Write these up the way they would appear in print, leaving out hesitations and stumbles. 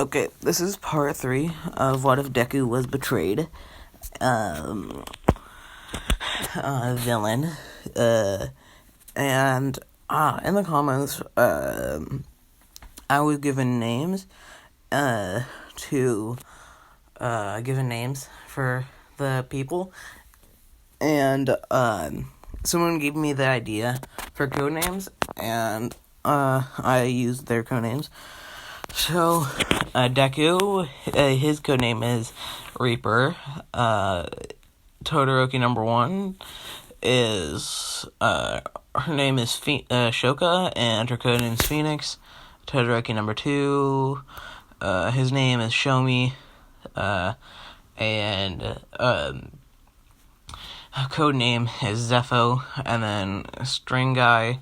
Okay, this is part 3 of What If Deku Was Betrayed. Villain. And in the comments, I was given names, given names for the people, and, someone gave me the idea for codenames, and, I used their codenames. So, Deku, his codename is Reaper. Todoroki number 1 is, her name is Shoka, and her codename is Phoenix. Todoroki number 2, his name is Shomi, and, codename is Zepho, and then String Guy,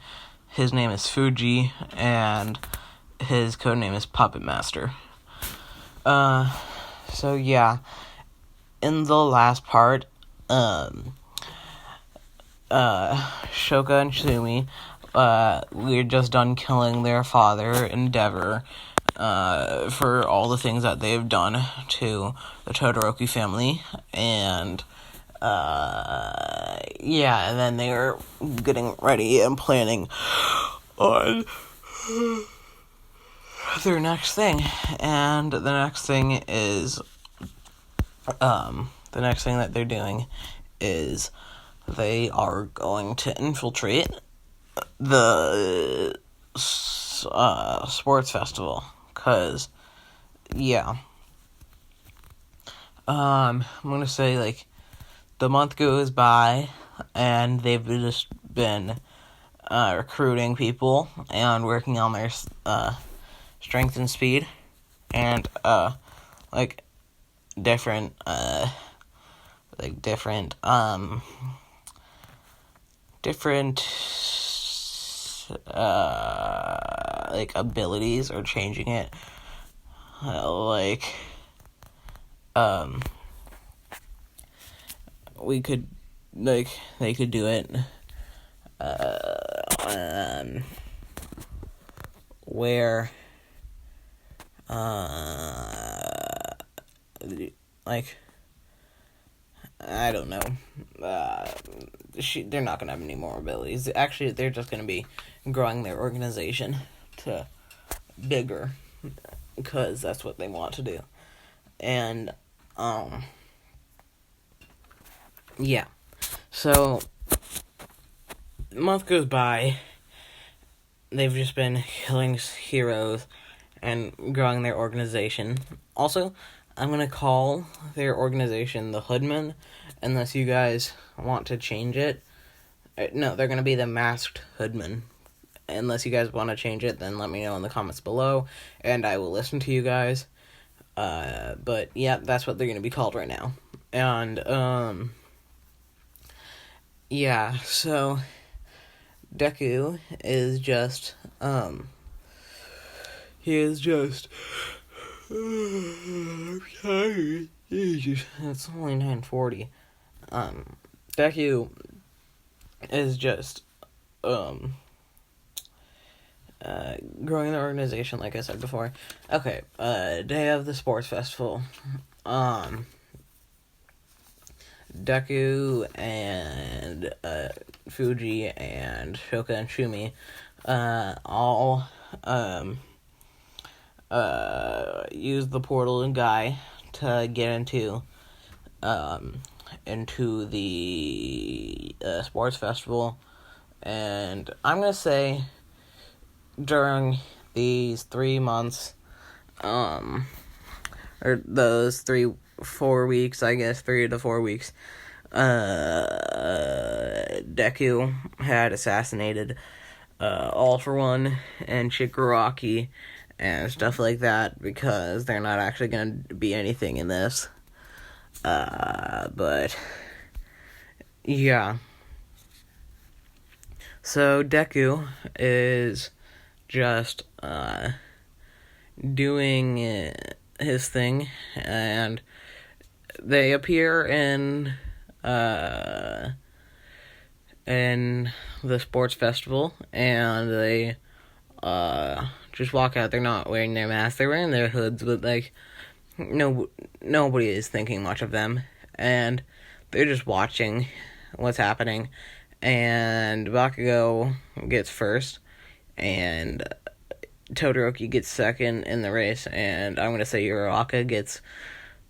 his name is Fuji, and his codename is Puppet Master. So yeah, in the last part, Shoka and Shumi, we're just done killing their father, Endeavor, for all the things that they've done to the Todoroki family, and, yeah, and then they were getting ready and planning on their next thing, and the next thing is, the next thing that they're doing is they are going to infiltrate the sports festival, cause, yeah, I'm gonna say, like, the month goes by, and they've just been, recruiting people, and working on their, strength and speed, and, different, abilities, or changing it, we could, they could do it, where, I don't know, they're not gonna have any more abilities. Actually, they're just gonna be growing their organization to bigger, because that's what they want to do. And, yeah, so, the month goes by, they've just been killing heroes and growing their organization. Also, I'm gonna call their organization the Hoodmen, unless you guys want to change it. No, they're gonna be the Masked Hoodmen. Unless you guys want to change it, then let me know in the comments below, and I will listen to you guys. But yeah, that's what they're gonna be called right now. And, yeah, so Deku is just, he is just, I'm tired. It's only 9:40. Deku is just, growing the organization, like I said before. Okay, day of the sports festival. Deku and, Fuji and Shoka and Shumi, all, use the portal and guy to get into the, sports festival, and I'm gonna say, during these 3 months, or those 4 weeks, I guess, 3 to 4 weeks, Deku had assassinated, All For One and Shigaraki and stuff like that, because they're not actually gonna be anything in this, but, yeah, so Deku is just, doing his thing, and they appear in the sports festival, and they just walk out. They're not wearing their masks. They're wearing their hoods, but, like, nobody is thinking much of them. And they're just watching what's happening. And Bakugo gets first. And Todoroki gets second in the race. And I'm going to say Uraraka gets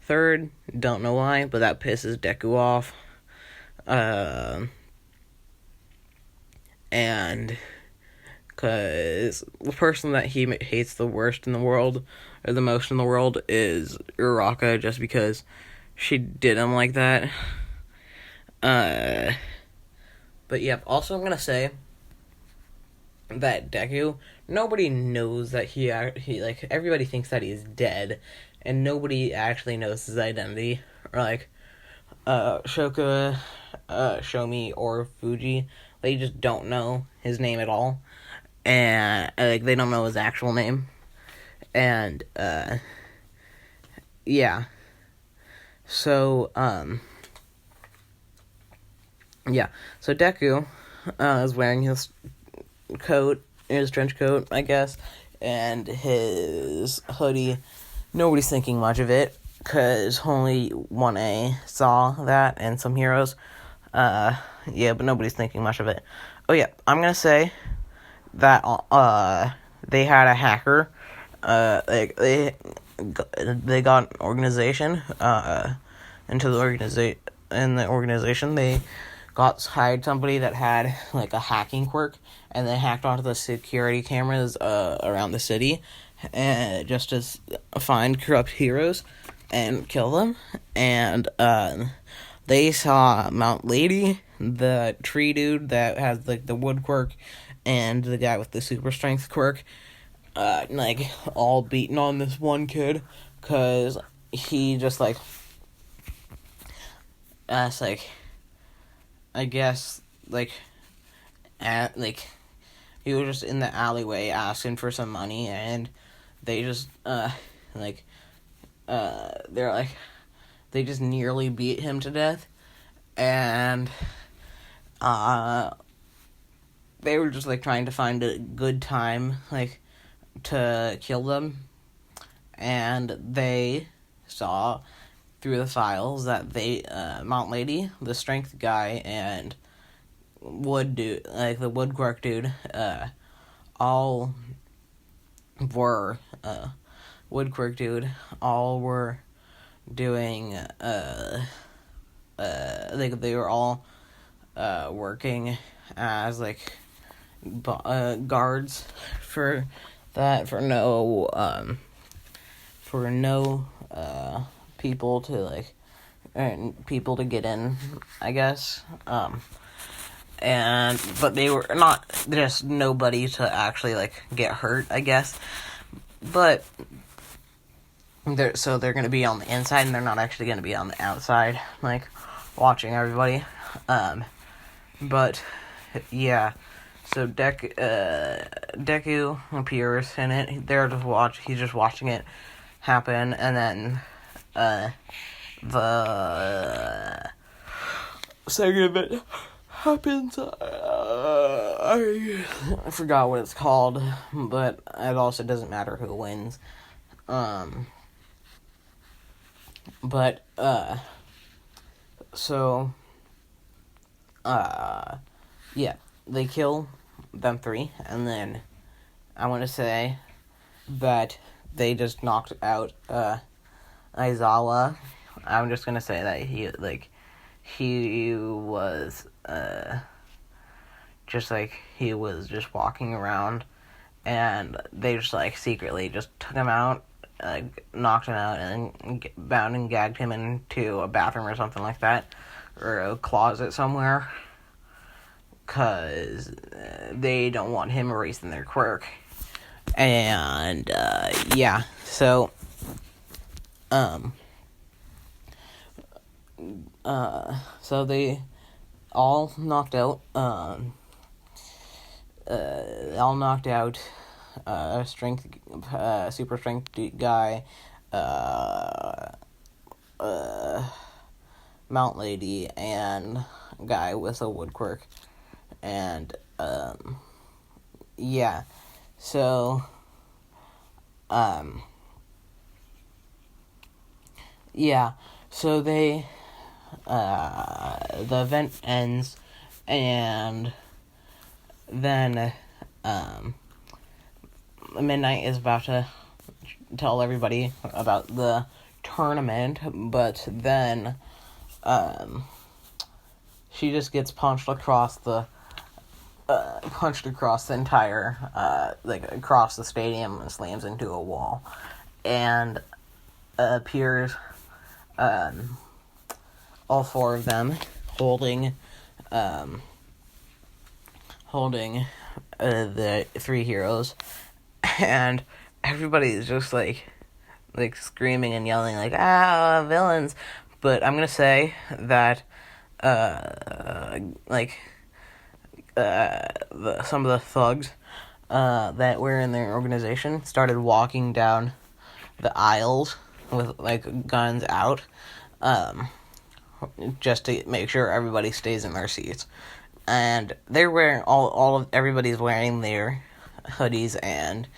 third. Don't know why, but that pisses Deku off. And because the person that he hates the worst in the world, or the most in the world, is Uraraka, just because she did him like that. But yeah, also I'm gonna say that Deku, nobody knows that he like, everybody thinks that he's dead, and nobody actually knows his identity, or like, Shoka, Shomi, or Fuji, they just don't know his name at all, and, like, they don't know his actual name, and, yeah, so, yeah, so Deku, is wearing his coat, his trench coat, I guess, and his hoodie. Nobody's thinking much of it, because only 1A saw that, and some heroes. Yeah, but nobody's thinking much of it. Oh yeah, I'm gonna say that, they had a hacker, like, they got an organization, into the organization, they hired somebody that had, like, a hacking quirk, and they hacked onto the security cameras, around the city, and just to find corrupt heroes and kill them. And they saw Mount Lady, the tree dude that has, like, the wood quirk, and the guy with the super strength quirk, like, all beating on this one kid, because he just, like, it's like, I guess, like, he was just in the alleyway asking for some money, and they just, they're like, they just nearly beat him to death, and, they were just, like, trying to find a good time, like, to kill them, and they saw through the files that Mount Lady, the strength guy, and wood dude, like, the wood quirk dude, all were, wood quirk dude, all were doing, they were all, working as, like, guards for that, for no people to, like, and people to get in, I guess, but they were not just nobody to actually, like, get hurt, I guess, but they're gonna be on the inside, and they're not actually gonna be on the outside, like, watching everybody, but, yeah, so Deku appears in it, he's just watching it happen, and then, the second event happens, I forgot what it's called, but it also doesn't matter who wins, but, so, yeah, they kill them three, and then I want to say that they just knocked out, Aizawa. I'm just gonna say that he was, just, like, he was just walking around, and they just, like, secretly just took him out, knocked him out, and bound and gagged him into a bathroom or something like that, or a closet somewhere, because they don't want him erasing their quirk. And, yeah, so, so they all knocked out, super strength guy, Mount Lady, and guy with a wood quirk, and, yeah, So, yeah, so the event ends, and then, Midnight is about to tell everybody about the tournament, but then, she just gets punched across the entire, across the stadium, and slams into a wall, and appears, all four of them holding the three heroes, and everybody's just like screaming and yelling like, ah, villains. But I'm gonna say that some of the thugs that were in their organization started walking down the aisles with guns out, just to make sure everybody stays in their seats. And they're wearing everybody's wearing their hoodies and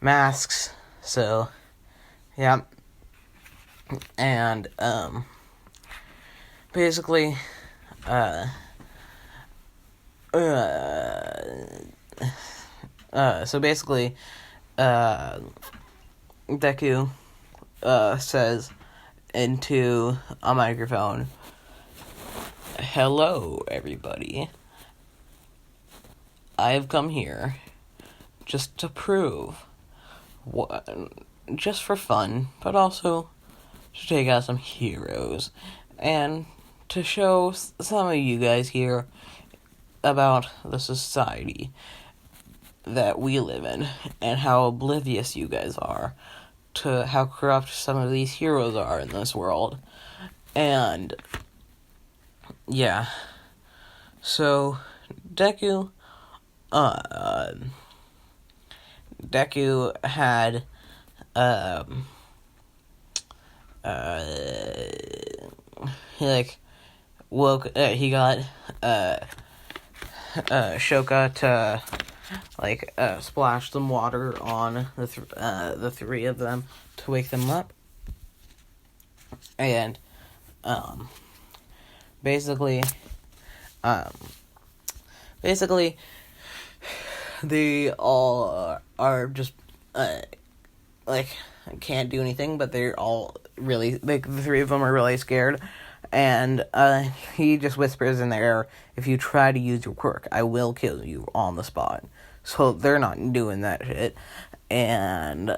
masks. So yeah, and basically, Deku says into a microphone, "Hello, everybody. I've come here just to prove, just for fun, but also to take out some heroes, and to show some of you guys here about the society that we live in, and how oblivious you guys are to how corrupt some of these heroes are in this world." And yeah, so Deku had he got Shoka to splash some water on the three of them to wake them up, and basically they all are just can't do anything, but they're all really the three of them are really scared. And he just whispers in their ear, "If you try to use your quirk, I will kill you on the spot." So they're not doing that shit. And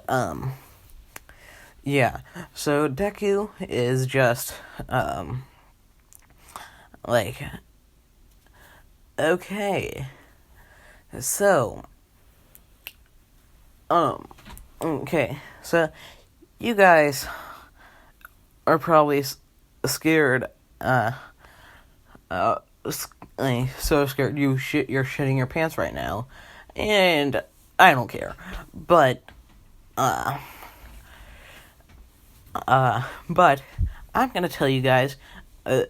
yeah, so Deku is just okay, so okay, so you guys are probably scared, so scared you're shitting your pants right now, and I don't care, but I'm gonna tell you guys, I'm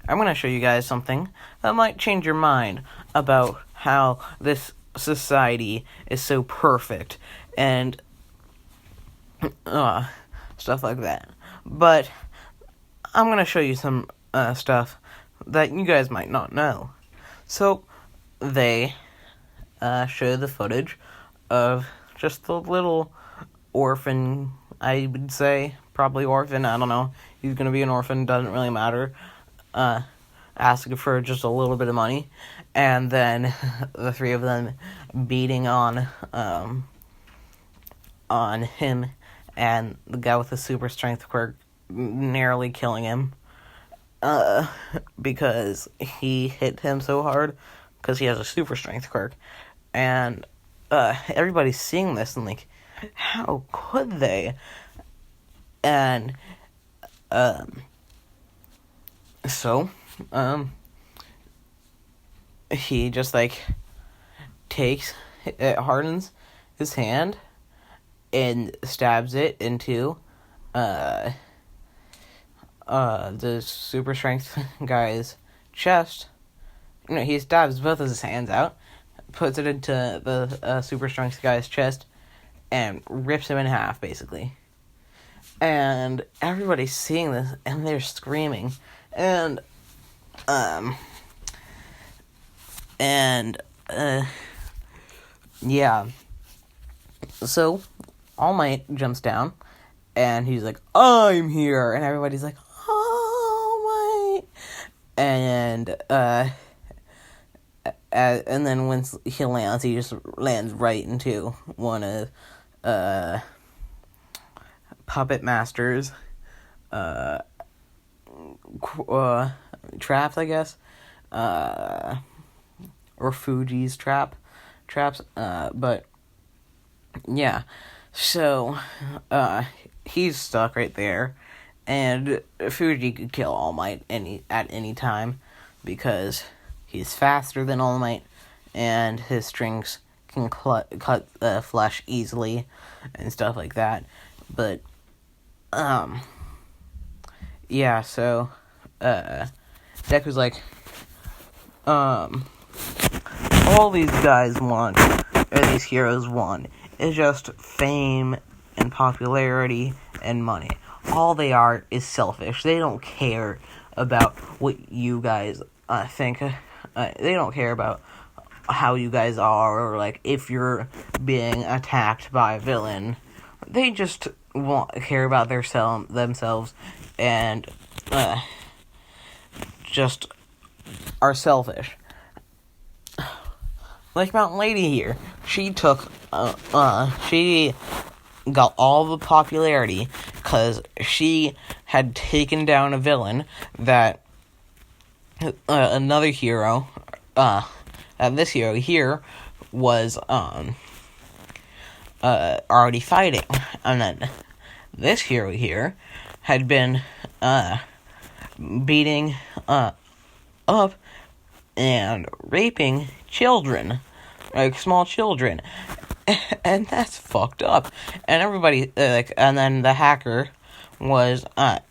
gonna show you guys something that might change your mind about how this society is so perfect, and stuff like that. But I'm gonna show you some stuff that you guys might not know. So they show the footage of just the little orphan, I would say, probably orphan, I don't know, he's gonna be an orphan, doesn't really matter, asking for just a little bit of money, and then the three of them beating on him, and the guy with the super strength quirk narrowly killing him, because he hit him so hard, because he has a super strength quirk, and everybody's seeing this, and how could they? And so he just hardens his hand and stabs it into the super strength guy's chest, he stabs both of his hands out, puts it into the super strong guy's chest, and rips him in half, basically. And everybody's seeing this, and they're screaming. And yeah. So, All Might jumps down, and he's like, I'm here! And everybody's like, All Might! And then when he lands, he just lands right into one of, Puppet Master's, traps, I guess, or Fuji's traps, but, yeah, so, he's stuck right there, and Fuji could kill All Might at any time, because he's faster than All Might, and his strings can cut flesh easily, and stuff like that, but, yeah, so, Deku's like, all these guys want, or these heroes want, is just fame and popularity and money. All they are is selfish. They don't care about what you guys think. They don't care about how you guys are, or like if you're being attacked by a villain. They just care about themselves, and just are selfish. Like Mountain Lady here, she got all the popularity because she had taken down a villain that another hero, this hero here was already fighting, and then this hero here had been beating up and raping children, like small children, and that's fucked up. And everybody and then the hacker was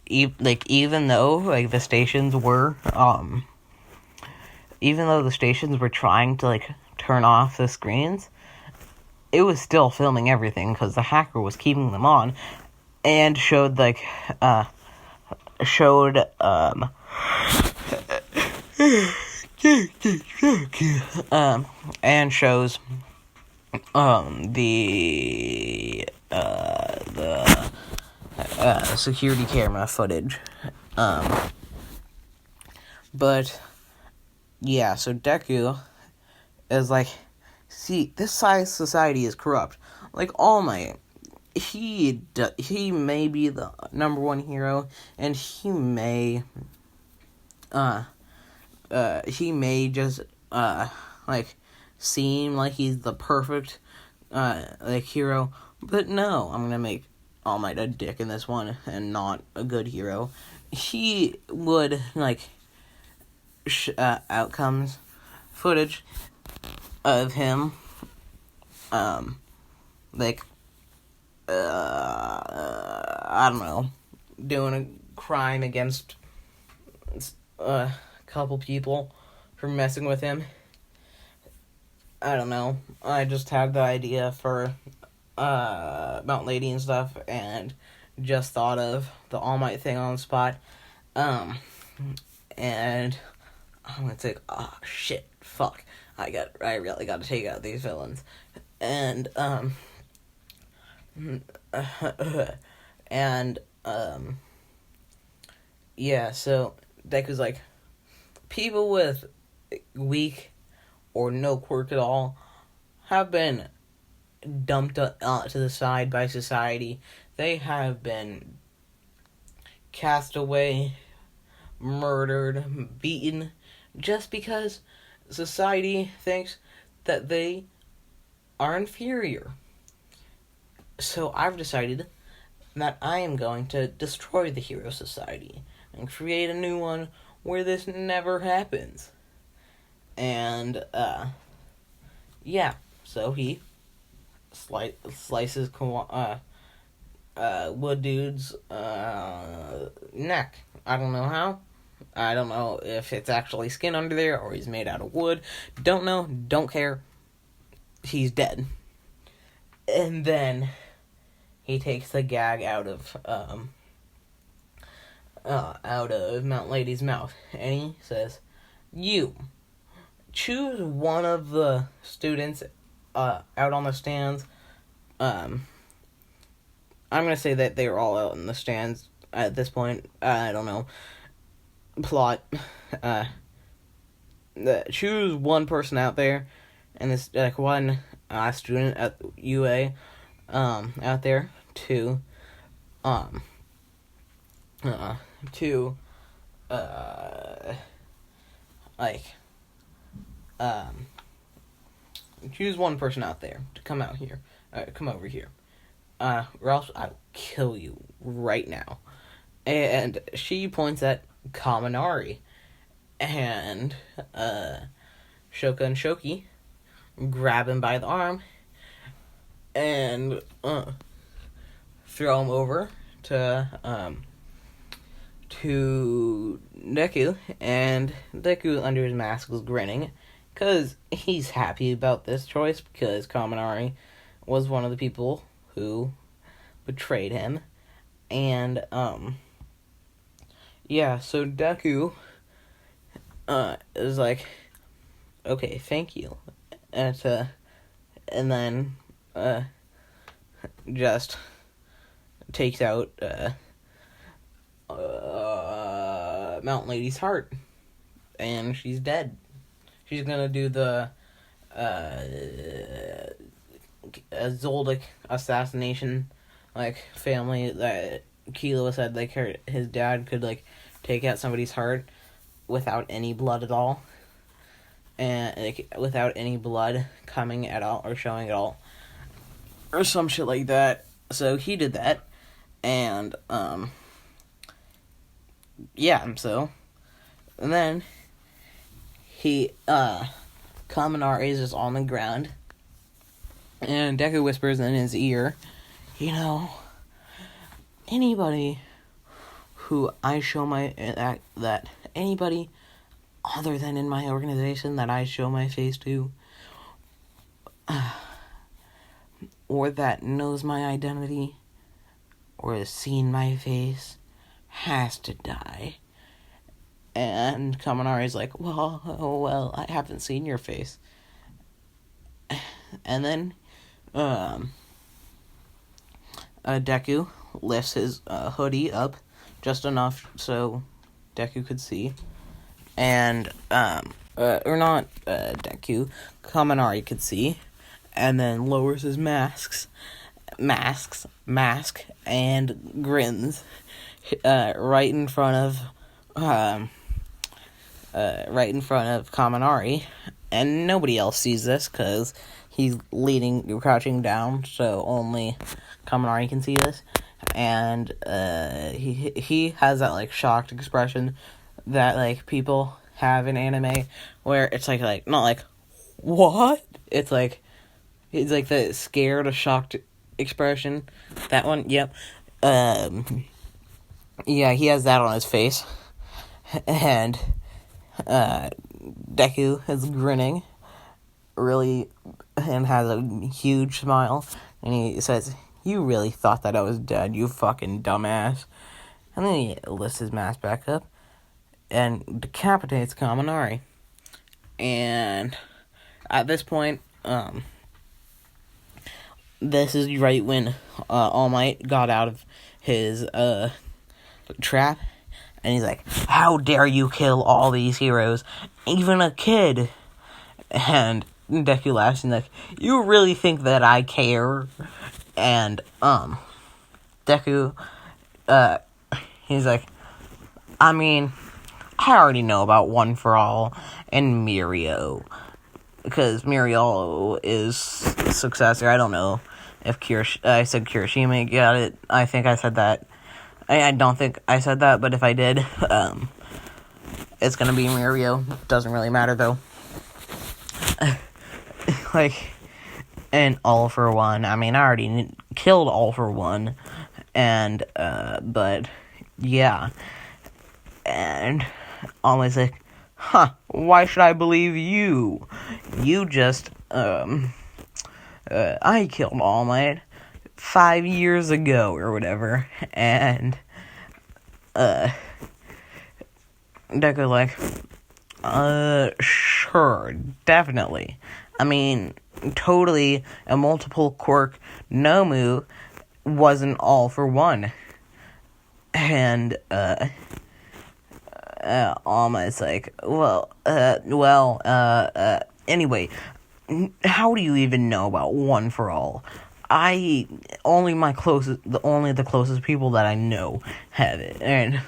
even though the stations were trying to turn off the screens, it was still filming everything because the hacker was keeping them on, and showed and shows the security camera footage. But yeah, so Deku is like, see, this society is corrupt. Like All Might, he may be the number one hero, and he may just seem like he's the perfect hero, but no, I'm gonna make All Might a dick in this one and not a good hero. He would outcomes footage of him I don't know, doing a crime against a couple people for messing with him. I don't know. I just had the idea for Mountain Lady and stuff, and just thought of the All Might thing on the spot. And I'm gonna think, oh shit, fuck, I really gotta take out these villains. And yeah, so Deku's like, people with weak or no quirk at all have been dumped to the side by society. They have been cast away, murdered, beaten, just because society thinks that they are inferior. So I've decided that I am going to destroy the hero society and create a new one where this never happens. And yeah, so he slices Wood Dude's neck. I don't know how, I don't know if it's actually skin under there or he's made out of wood. Don't know. Don't care. He's dead. And then he takes the gag out of Mount Lady's mouth, and he says, "You choose one of the students out on the stands." I'm gonna say that they were all out in the stands at this point. I don't know. Plot. Choose one person out there, and this one student at UA out there to choose one person out there to come out here, come over here, or else I'll kill you right now. And she points at Kaminari, and Shoka and Shoki grab him by the arm and throw him over to Deku, and Deku under his mask was grinning because he's happy about this choice because Kaminari was one of the people who betrayed him. And so Deku is like, okay, thank you, and then just takes out Mountain Lady's heart, and she's dead. She's gonna do the Zoldyck assassination, family that Kilo said, his dad could, take out somebody's heart without any blood at all, and, without any blood coming at all, or showing at all, or some shit like that. So he did that, and, and then Kaminari is just on the ground, and Deku whispers in his ear, anybody who I show that anybody other than in my organization that I show my face to, or that knows my identity, or has seen my face, has to die. And Kaminari's like, well, I haven't seen your face. And then, Deku lifts his hoodie up just enough so Deku could see. And, Deku, Kaminari could see. And then lowers his mask, and grins, right in front of Kaminari, and nobody else sees this because he's crouching down, so only Kaminari can see this, and he has that shocked expression that people have in anime, where it's not what? It's the scared or shocked expression. That one, yep. He has that on his face. And Deku is grinning really and has a huge smile, and he says, "You really thought that I was dead, you fucking dumbass." And then he lifts his mask back up and decapitates Kaminari. And at this point, this is right when All Might got out of his trap, and he's like, "How dare you kill all these heroes, even a kid?" And Deku laughs and "You really think that I care?" And Deku, he's like, "I mean, I already know about One for All and Mirio, because Mirio is successor." I don't know if I said Kirishima got it. I think I said that. I don't think I said that, but if I did, it's gonna be Mirio. Doesn't really matter, though. And All for One. I mean, I already killed All for One, and, but, yeah. And All Might's like, why should I believe you? You just, I killed All Might 5 years ago or whatever, and, Deku's like, sure, definitely. I mean, totally a multiple quirk Nomu wasn't all for one. And, All Might's like, anyway, how do you even know about one for all? Only the closest people that I know have it, and,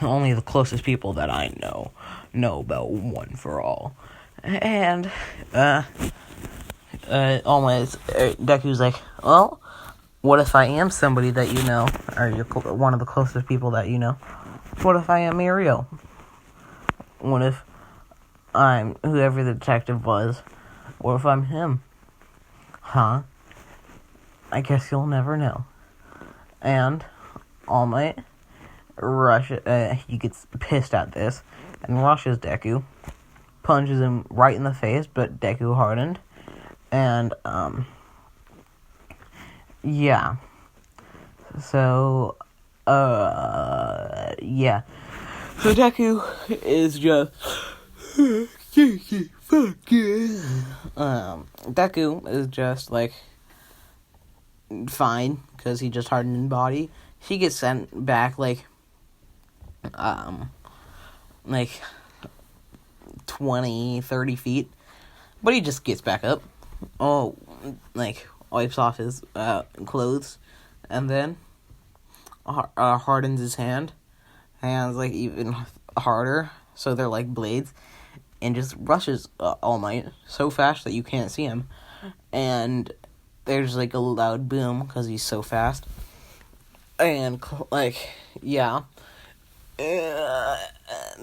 only the closest people that I know about one for all. And, Deku's like, well, what if I am somebody that you know, or you're one of the closest people that you know? What if I am Muriel? What if I'm whoever the detective was? What if I'm him? Huh? I guess you'll never know. And All Might he gets pissed at this and rushes Deku, punches him right in the face, but Deku hardened. And, yeah. So, yeah. So Deku is just, Deku is just, like, fine, because he just hardened in body. He gets sent back, like 20, 30 feet, but he just gets back up, wipes off his, clothes, and then, hardens his hands, like, even harder, so they're like blades, and just rushes, All Might so fast that you can't see him, and there's, like, a loud boom, because he's so fast, and, yeah,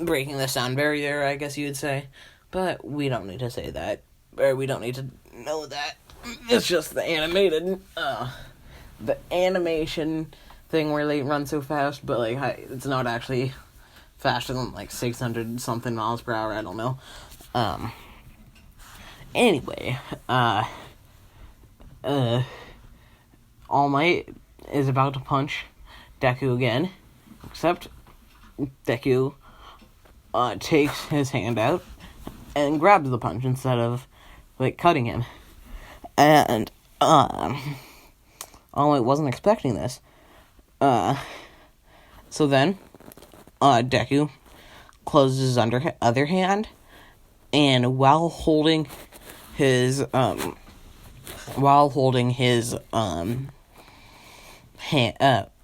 breaking the sound barrier, I guess you would say, but we don't need to say that, or we don't need to know that. It's just the animation thing where they run so fast, but, like, it's not actually faster than, like, 600 something miles per hour, I don't know. Anyway, All Might is about to punch Deku again, except Deku takes his hand out and grabs the punch instead of, like, cutting him. And, All Might wasn't expecting this. So then, Deku closes his other hand, and while holding his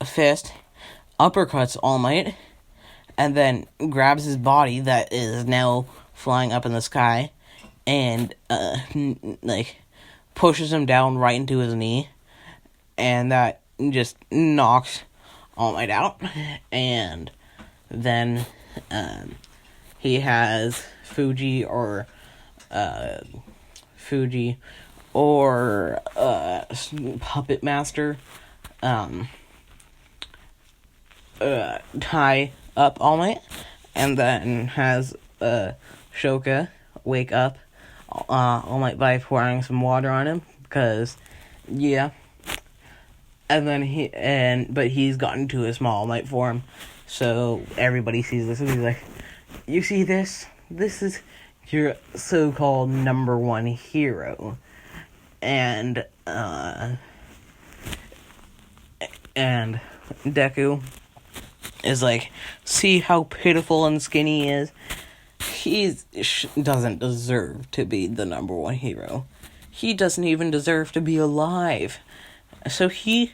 fist, uppercuts All Might, and then grabs his body that is now flying up in the sky, and, pushes him down right into his knee, and that just knocks All Might out, and then, he has Fuji or Puppet Master, tie up All Might, and then has, Shoka wake up All Might by pouring some water on him, because, yeah. And then but he's gotten to a small All Might form, so everybody sees this, and he's like, you see this? This is your so-called number one hero. And Deku is like, see how pitiful and skinny he is? He doesn't deserve to be the number one hero. He doesn't even deserve to be alive. So he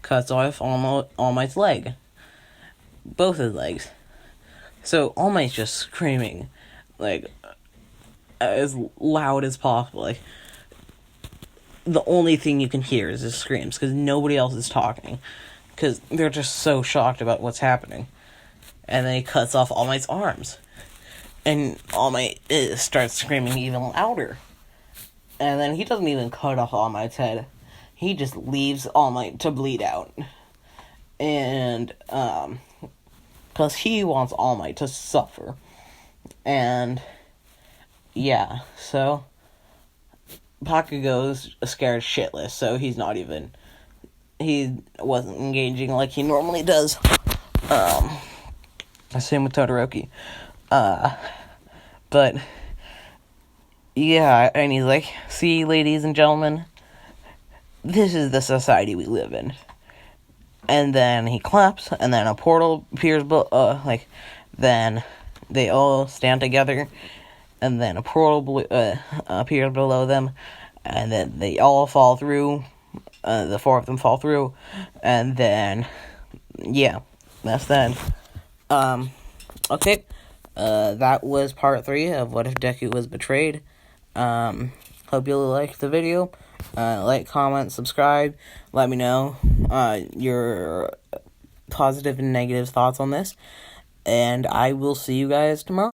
cuts off All Might's leg. Both his legs. So All Might's just screaming, like, as loud as possible. Like, the only thing you can hear is his screams, because nobody else is talking. Because they're just so shocked about what's happening. And then he cuts off All Might's arms. And All Might starts screaming even louder. And then he doesn't even cut off All Might's head. He just leaves All Might to bleed out. And, because he wants All Might to suffer. And yeah, so Bakugo's scared shitless, so he wasn't engaging like he normally does. Same with Todoroki. But yeah, and he's like, see, ladies and gentlemen, this is the society we live in. And then he claps, and then a portal appears, then they all stand together, and then a portal appears below them, and then they all fall through, the 4 of them fall through, and then, yeah, that's that. Okay, that was part 3 of What If Deku Was Betrayed. Hope you liked the video. Like, comment, subscribe. Let me know your positive and negative thoughts on this. And I will see you guys tomorrow.